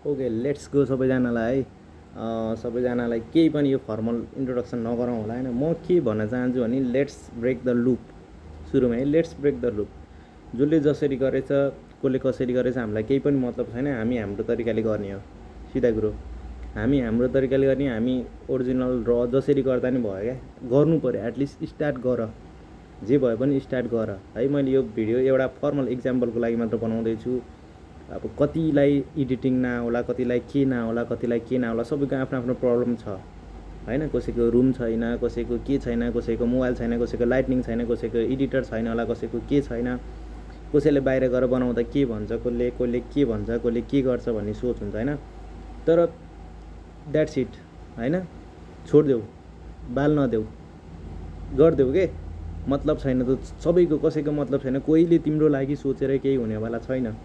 Okay let's go सबैजनालाई सबैजनालाई केही पनि यो फर्मल इन्ट्रोडक्सन नगरौँ होला हैन। म के भन्न चाहन्छु भने लेट्स ब्रेक द लुप। सुरुमा है लेट्स ब्रेक द लुप। जसले जसरी गरेछ कसले कसरी गरेछ हामीलाई केही पनि मतलब छैन। हामी हाम्रो तरिकाले गर्ने हो। सिधा कुरो हामी हाम्रो तरिकाले गर्ने। हामी ओरिजिनल र जसरी गर्दा नि भयो क्या। गर्नु पर्यो एटलिस्ट स्टार्ट गर। जे भए पनि स्टार्ट गर है। मैले यो भिडियो एउटा फर्मल इक्जाम्पलको लागि मात्र बनाउँदैछु। अब कतिलाई एडिटिङ नआउला, कतिलाई के नआउला, कतिलाई के नआउला, सबैको आफ्नो आफ्नो प्रब्लम छ हैन। कसैको रुम छैन, कसैको के छैन, कसैको मोबाइल छैन, कसैको लाइटनिङ छैन, कसैको एडिटर छैन होला, कसैको के छैन, कसैले बाहिर गएर बनाउँदा के भन्छ, कसले के भन्छ, कसले के गर्छ भन्ने सोच हुन्छ हैन। तर द्याट्स इट हैन। छोडिदेऊ, बाल नदेऊ, गरिदेऊ के। मतलब छैन त सबैको, कसैको मतलब छैन। कोहीले तिम्रो लागि सोचेर केही हुनेवाला छैन।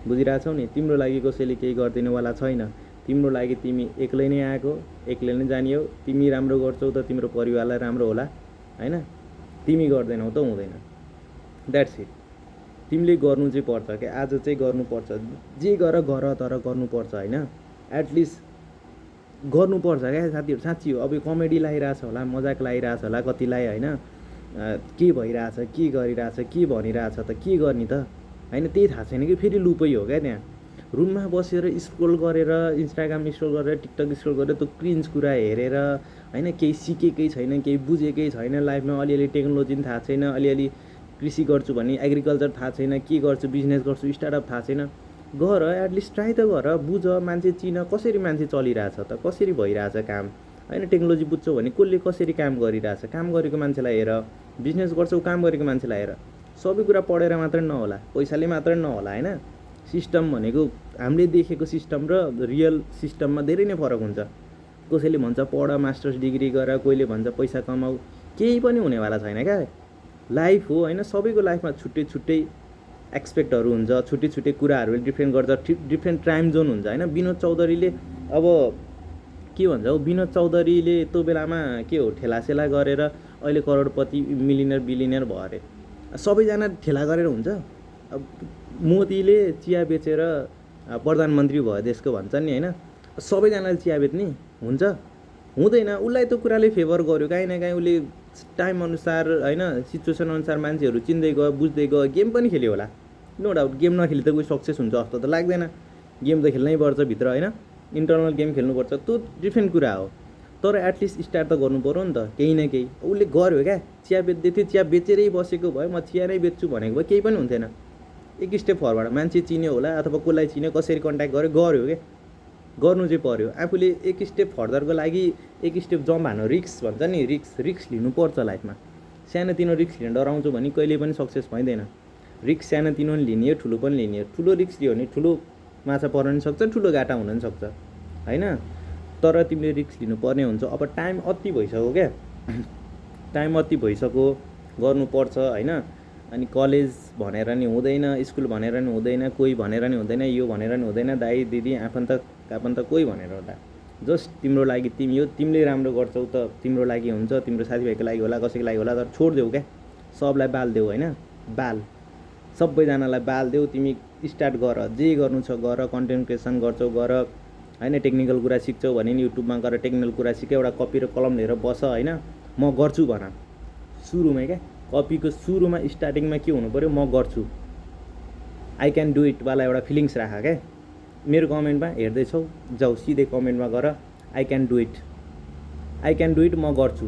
बुझिरहेछौ नि। तिम्रो लागि कसैले केही गरिदिनेवाला छैन। तिम्रो लागि तिमी एक्लै नै आएको, एक्लै नै जाने हो। तिमी राम्रो गर्छौ त तिम्रो परिवारलाई राम्रो होला हैन। तिमी गर्दैनौ त हुँदैन। That's it. तिमीले गर्नु चाहिँ पर्छ क्या। आज चाहिँ गर्नुपर्छ। जे गर तर गर्नुपर्छ हैन। एटलिस्ट गर्नुपर्छ क्या साथीहरू। साँच्ची हो। अब कमेडी लागिरहेछ होला, मजाक लागिरहेछ होला कतिलाई हैन। के भइरहेछ, के गरिरहेछ, के भनिरहेछ त के गर्ने त हैन। त्यही थाहा छैन कि फेरि लुपै हो क्या। त्यहाँ रुममा बसेर स्क्रोल गरेर, इन्स्टाग्राम स्क्रोल गरेर, टिकटक स्क्रोल गरेर त्यो क्रिन्ज कुरा हेरेर हैन, केही सिकेकै छैन, केही बुझेकै छैन लाइफमा। अलिअलि टेक्नोलोजी पनि थाहा छैन, अलिअलि कृषि गर्छु भने एग्रिकल्चर थाहा छैन, के गर्छु बिजनेस गर्छु स्टार्टअप थाहा छैन। गर एटलिस्ट ट्राई त गर। बुझ, मान्छे चिन, कसरी मान्छे चलिरहेछ त, कसरी भइरहेछ काम हैन। टेक्नोलोजी बुझ्छौ भने कसले कसरी काम गरिरहेछ, काम गरेको मान्छेलाई हेर। बिजनेस गर्छौ काम गरेको मान्छेलाई हेर। सबै कुरा पढेर मात्रै नहोला, पैसाले मात्रै नहोला हैन। सिस्टम भनेको हामीले देखेको सिस्टम र रियल सिस्टममा धेरै नै फरक हुन्छ। कसैले भन्छ पढ, मास्टर्स डिग्री गर, कोहीले भन्छ पैसा कमाऊ। केही पनि हुनेवाला छैन क्या। लाइफ हो हैन। सबैको लाइफमा छुट्टै छुट्टै एक्सपेक्टहरू हुन्छ, छुट्टै छुट्टै कुराहरूले डिफ्रेन्ट गर्छ, डिफ्रेन्ट टाइम जोन हुन्छ हैन। विनोद चौधरीले अब के भन्छ हो, विनोद चौधरीले त्यो बेलामा के हो ठेलासेला गरेर अहिले करोडपति, मिलिनियर, बिलिनियर भयो अरे। सबैजना ठेला गरेर हुन्छ। अब मोदीले चिया बेचेर प्रधानमन्त्री भयो देशको भन्छ नि हैन। सबैजनाले चिया बेच्ने हुन्छ? हुँदैन। उसलाई त्यो कुराले फेभर गर्यो काहीँ न काहीँ। उसले टाइम अनुसार हैन, सिचुएसन अनुसार मान्छेहरू चिन्दै गयो, बुझ्दै गयो। गेम पनि खेल्यो होला, नो डाउट। गेम नखेली त कोही सक्सेस हुन्छ जस्तो त लाग्दैन। गेम त खेल्नै पर्छ भित्र हैन। इन्टरनल गेम खेल्नुपर्छ, त्यो डिफ्रेन्ट कुरा हो। तर एटलिस्ट स्टार्ट त गर्नु पऱ्यो नि त केही न केही। उसले गर्यो क्या। चिया बेच्दै थियो, चिया बेचेरै बसेको भए म चिया नै बेच्छु भनेको भए केही पनि हुन्थेन। एक स्टेप फरवर्ड। मान्छे चिन्यो होला अथवा कसलाई चिन्यो, कसरी कन्ट्याक्ट गर्यो क्या। गर्नु चाहिँ पर्यो। आफूले एक स्टेप फर्दरको लागि एक स्टेप जम्प हान्नु, रिक्स भन्छ नि, रिक्स लिनुपर्छ लाइफमा। सानोतिनो रिक्स लिन डराउँछु भने कहिले पनि सक्सेस भइँदैन। रिक्स सानोतिनो पनि लिने हो, ठुलो पनि लिने हो। ठुलो रिक्स लियो भने ठुलो माछा पर्न पनि सक्छ, ठुलो घाटा हुन पनि सक्छ हैन। तर तिमीले रिक्स लिनुपर्ने हुन्छ। अब टाइम अति भइसक्यो क्या। टाइम अति भइसक्यो, गर्नुपर्छ हैन। अनि कलेज भनेर नि हुँदैन, स्कुल भनेर नि हुँदैन, कोही भनेर नि हुँदैन, यो भनेर नि हुँदैन, दाइ दिदी आफन्त कोही भनेर हुँदा। जस्ट तिम्रो लागि तिमी हो। तिमीले राम्रो गर्छौ त तिम्रो लागि हुन्छ, तिम्रो साथीभाइको लागि होला, कसैको लागि होला। तर छोडिदेऊ क्या। सबलाई बाल देऊ हैन। बाल सबैजनालाई बाल देऊ। तिमी स्टार्ट गर, जे गर्नु छ गर। कन्टेन्ट क्रिएसन गर्छौ गर हैन। टेक्निकल कुरा सिक्छौ भने नि युट्युबमा गएर टेक्निकल कुरा सिक। एउटा कपी र कलम लिएर बस हैन। म गर्छु भन सुरुमै क्या। कपीको सुरुमा स्टार्टिङमा के हुनु पऱ्यो, म गर्छु, आई क्यान डु इट वाला एउटा फिलिङ्स राख क्या। मेरो कमेन्टमा हेर्दैछौ जाऊ सिधै कमेन्टमा गर I can do it, I can do it, म गर्छु।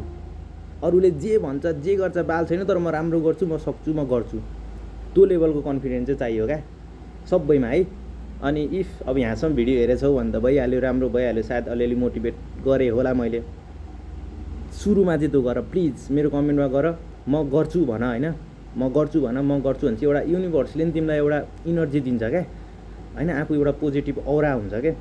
अरूले जे भन्छ जे गर्छ बाल छैन, तर म राम्रो गर्छु, म सक्छु, म गर्छु। त्यो लेभलको कन्फिडेन्स चाहिँ चाहियो क्या सबैमा है। अनि इफ अब यहाँसम्म भिडियो हेरेछौ भने त भइहाल्यो, राम्रो भइहाल्यो। सायद अलिअलि मोटिभेट गरेँ होला मैले। सुरुमा चाहिँ त्यो गर प्लिज। मेरो कमेन्टमा गर म गर्छु भन हैन। म गर्छु भन, म गर्छु भने चाहिँ एउटा युनिभर्सले नि तिमीलाई एउटा इनर्जी दिन्छ क्या हैन। आफू एउटा पोजिटिभ औरा हुन्छ क्या।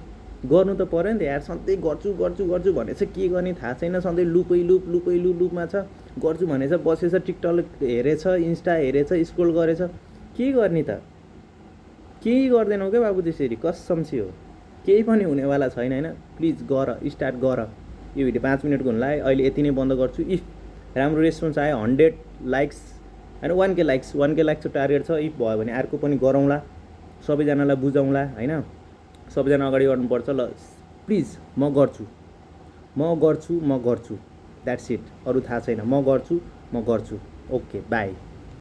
गर्नु त पऱ्यो नि त यार। सधैँ गर्छु गर्छु गर्छु भनेछ, के गर्ने थाहा छैन। सधैँ लुपमा छ। गर्छु भनेछ, बसेछ, टिकटक हेरेछ, इन्स्टा हेरेछ, स्क्रोल गरेछ, के गर्ने त? केही गर्दैनौ क्या बाबु त्यसरी, कसम चाहिँ हो। केही पनि हुनेवाला छैन हैन। प्लिज गर, स्टार्ट गर। यो भिडियो 5 मिनटको हुन लाग्यो, अहिले यति नै बन्द गर्छु। इफ राम्रो रेस्पोन्स आयो 100 लाइक्स हैन, 1K लाइक्सको टार्गेट छ। इफ भयो भने अर्को पनि गरौँला, सबैजनालाई बुझाउँला हैन। सबैजना अगाडि बढ्नुपर्छ। ल प्लिज म गर्छु, म गर्छु, म गर्छु, द्याट्स इट। अरू थाहा छैन, म गर्छु, म गर्छु। Okay by.